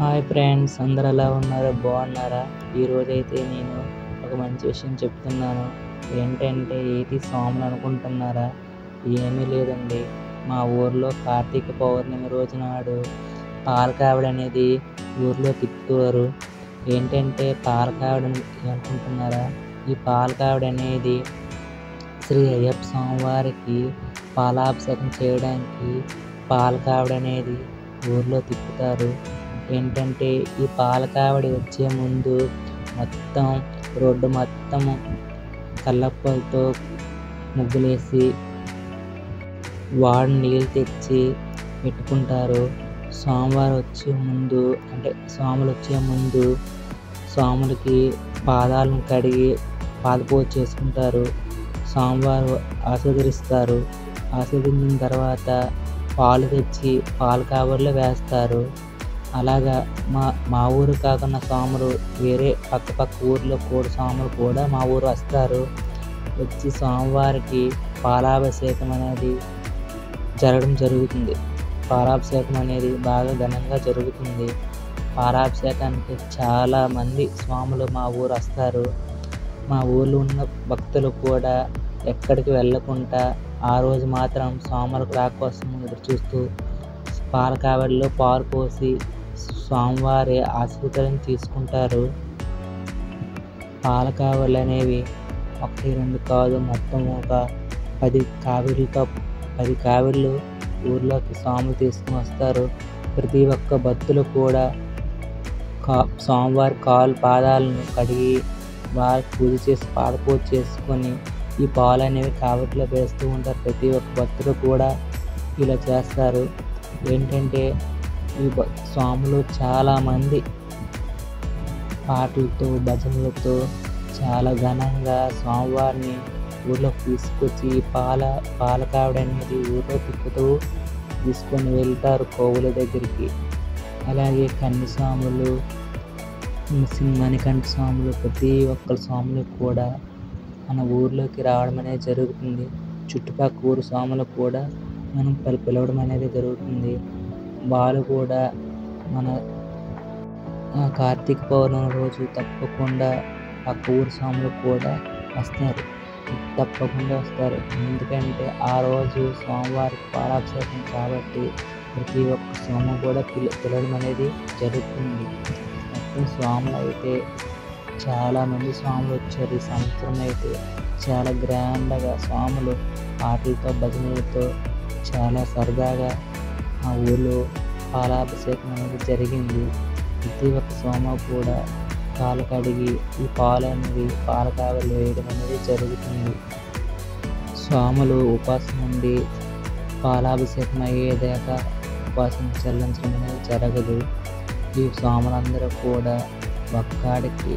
Hi friends, అందరూ ఎలా ఉన్నారు? బాగున్నారా? ఈరోజైతే నేను ఒక మంచి విషయం చెప్తున్నాను. ఏంటంటే ఏటి స్వాములు అనుకుంటున్నారా? ఏమీ లేదండి. మా ఊర్లో కార్తీక పౌర్ణమి రోజు నాడు పాలకావిడి అనేది ఊర్లో తిప్పుతారు. ఏంటంటే పాలకావిడి అనుకుంటున్నారా? ఈ పాలకావిడి అనేది శ్రీ అయ్యప్ప స్వామివారికి పాలాభిషేకం చేయడానికి పాలకావిడి అనేది ఊర్లో తిప్పుతారు. ఏంటంటే ఈ పాలకావిడి వచ్చే ముందు మొత్తం రోడ్డు మొత్తము కల్లాపులతో ముగ్గులేసి వాడు నీళ్ళు తెచ్చి పెట్టుకుంటారు. స్వాములు వచ్చే ముందు స్వాములకి పాదాలను కడిగి పాదపూజ చేసుకుంటారు. స్వామివారు ఆశీర్వదిస్తారు. ఆశీర్వదించిన తర్వాత పాలు తెచ్చి పాలకావిడిలో వేస్తారు. అలాగా మా ఊరు కాకుండా స్వాములు వేరే పక్క ఊర్లో కూడా స్వాములు కూడా మా ఊరు వస్తారు. వచ్చి స్వామివారికి పాలాభిషేకం అనేది జరుగుతుంది. పాలాభిషేకం అనేది బాగా ఘనంగా జరుగుతుంది. పాలాభిషేకానికి చాలామంది స్వాములు మా ఊరు వస్తారు. మా ఊర్లో ఉన్న భక్తులు కూడా ఎక్కడికి వెళ్ళకుండా ఆ రోజు మాత్రం స్వాములకు రాక కోసం ఎదురు చూస్తూ పాలకావిడిలో పాలు పోసి స్వామివారి ఆశీర్వాదం తీసుకుంటారు. పాలకావిడులు అనేవి 1, 2 కాదు, మొత్తం ఒక 10 కావిడులు ఊర్లోకి స్వాములు తీసుకుని వస్తారు. ప్రతి ఒక్క భక్తులు కూడా స్వామివారి పాదాలను కడిగి వారికి పూజ చేసి పాదపూజ చేసుకొని ఈ పాలు అనేవి కావిడిలో వేస్తూ ఉంటారు. ప్రతి ఒక్క భక్తులు కూడా ఇలా చేస్తారు. ఏంటంటే ఈ స్వాములు చాలామంది పాటలతో భజనలతో చాలా ఘనంగా స్వామివారిని ఊర్లోకి తీసుకొచ్చి పాలకావిడి అనేది ఊర్లో తిప్పుతూ తీసుకొని వెళ్తారు కోవుల దగ్గరికి. అలాగే కన్యస్వాములు, మణికంఠ స్వాములు, ప్రతి ఒక్క స్వాములు కూడా మన ఊర్లోకి రావడం అనేది జరుగుతుంది. చుట్టుపక్కల ఊరు స్వాములు కూడా మనం పిలవడం అనేది జరుగుతుంది. వాళ్ళు కూడా మన కార్తీక పౌర్ణమి రోజు తప్పకుండా పక్క ఊరు స్వాములు కూడా వస్తారు. తప్పకుండా వస్తారు. ఎందుకంటే ఆ రోజు స్వామివారికి పాలాభిషేకం కాబట్టి ప్రతి ఒక్క స్వామి కూడా పిలవడం అనేది జరుగుతుంది. మొత్తం స్వాములు అయితే చాలామంది స్వాములు వచ్చారు. ఈ సంవత్సరం అయితే చాలా గ్రాండ్గా స్వాములు పాటలతో భజనలతో చాలా సరదాగా ఆ ఊళ్ళో పాలాభిషేకం అనేది జరిగింది. ప్రతి ఒక్క స్వామి కూడా కాలు కడిగి ఈ పాలు అనేవి పాలకావిడిలో వేయడం అనేది జరుగుతుంది. స్వాములు ఉపాసం ఉండి పాలాభిషేకం అయ్యేదాకా ఉపాసం చెల్లించడం అనేది జరగదు. ఈ స్వాములందరూ కూడా ఒక్కాడికి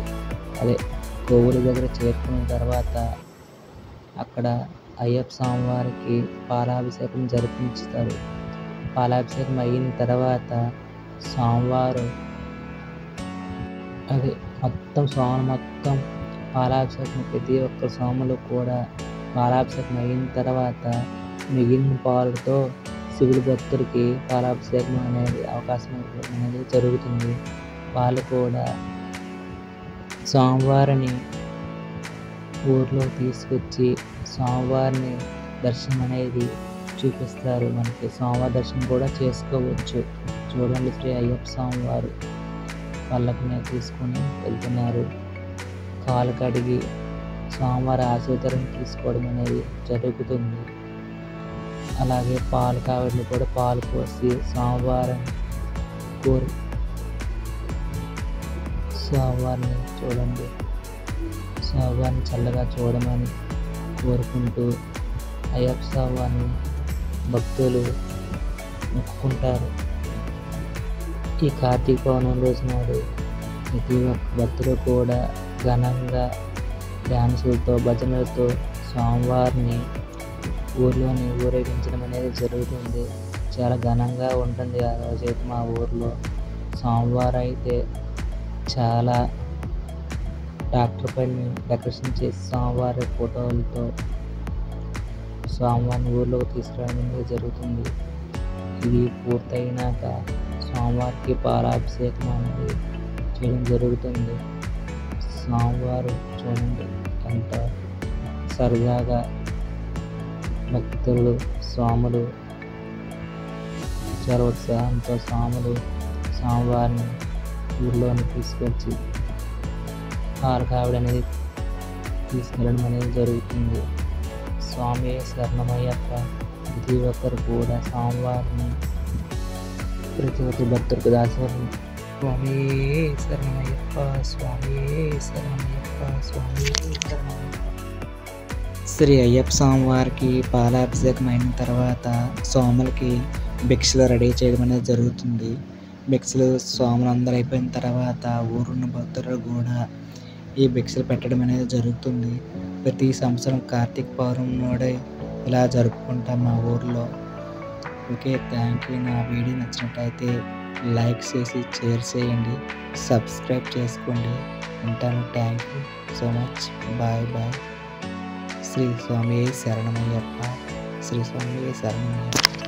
కోవుల దగ్గర చేరుకున్న తర్వాత అక్కడ అయ్యప్ప స్వామివారికి పాలాభిషేకం జరిపించుతారు. పాలాభిషేకం అయిన తర్వాత స్వామివారు మొత్తం పాలాభిషేకం ప్రతి ఒక్క స్వాములు కూడా పాలాభిషేకం అయిన తర్వాత మిగిలిన పాలతో శివుడి భక్తుడికి పాలాభిషేకం అనేది అవకాశం అనేది జరుగుతుంది. వాళ్ళు కూడా స్వామివారిని ఊర్లో తీసుకొచ్చి స్వామివారిని దర్శనం అనేది చూపిస్తారు. మనకి స్వామివారి దర్శనం కూడా చేసుకోవచ్చు. చూడండి, శ్రీ అయ్యప్ప స్వామివారు పల్లకిని తీసుకొని వెళ్తున్నారు. కాలు కడిగి స్వామివారి ఆశీర్వాదం తీసుకోవడం అనేది జరుగుతుంది. అలాగే పాలకావిడిని కూడా పాలు పోసి స్వామివారిని చూడండి, స్వామివారిని చల్లగా చూడమని కోరుకుంటూ అయ్యప్ప స్వామివారిని భక్తులు మొక్కుకుంటారు. ఈ కార్తీక పౌర్ణమి రోజు నాడు ప్రతి ఒక్క భక్తులు కూడా ఘనంగా డ్యాన్సులతో భజనలతో స్వామివారిని ఊర్లోని ఊరేగించడం అనేది జరుగుతుంది. చాలా ఘనంగా ఉంటుంది ఆ రోజైతే మా ఊర్లో. స్వామివారు అయితే చాలా ట్రాక్టర్ పైన డెకరేషన్ చేసి స్వామివారి ఫోటోలతో స్వామివారిని ఊర్లోకి తీసుకురావడం అనేది జరుగుతుంది. ఇది పూర్తయినాక స్వామివారికి పాలాభిషేకం అనేది చేయడం జరుగుతుంది. స్వామివారు చూడండి ఎంత సరదాగా భక్తులు స్వాములు చాలా ఉత్సాహంతో స్వామివారిని ఊళ్ళోని తీసుకొచ్చి ఆరకావిడి అనేది తీసుకెళ్ళడం అనేది జరుగుతుంది. స్వామి శరణమయ్యప్ప. ప్రతి ఒక్కరు కూడా స్వామివారిని ప్రతి ఒక్క భక్తులకు దాసవారిని స్వామి శరణమయ్యప్ప, స్వామి శరణమయ్యప్ప, స్వామి శరణమయ్యప్ప. శ్రీ అయ్యప్ప స్వామివారికి పాలాభిషేకం అయిన తర్వాత స్వాములకి భిక్షలు రెడీ చేయడం అనేది జరుగుతుంది. భిక్షలు స్వాములు అందరూ అయిపోయిన తర్వాత ఊరున్న భక్తులు కూడా ఈ భిక్షలు పెట్టడం అనేది జరుగుతుంది. ప్రతి సంవత్సరం కార్తీక పౌర్ణమి నాడే ఇలా జరుపుకుంటాం మా ఊర్లో. Okay, thank you. నా వీడియో నచ్చినట్టయితే లైక్ చేసి షేర్ చేయండి, సబ్స్క్రైబ్ చేసుకోండి. ఉంటాను. Thank you so much. Bye bye. Shri Swami శరణమయ్యప్ప. శ్రీ స్వామి శరణమయ్యప్ప.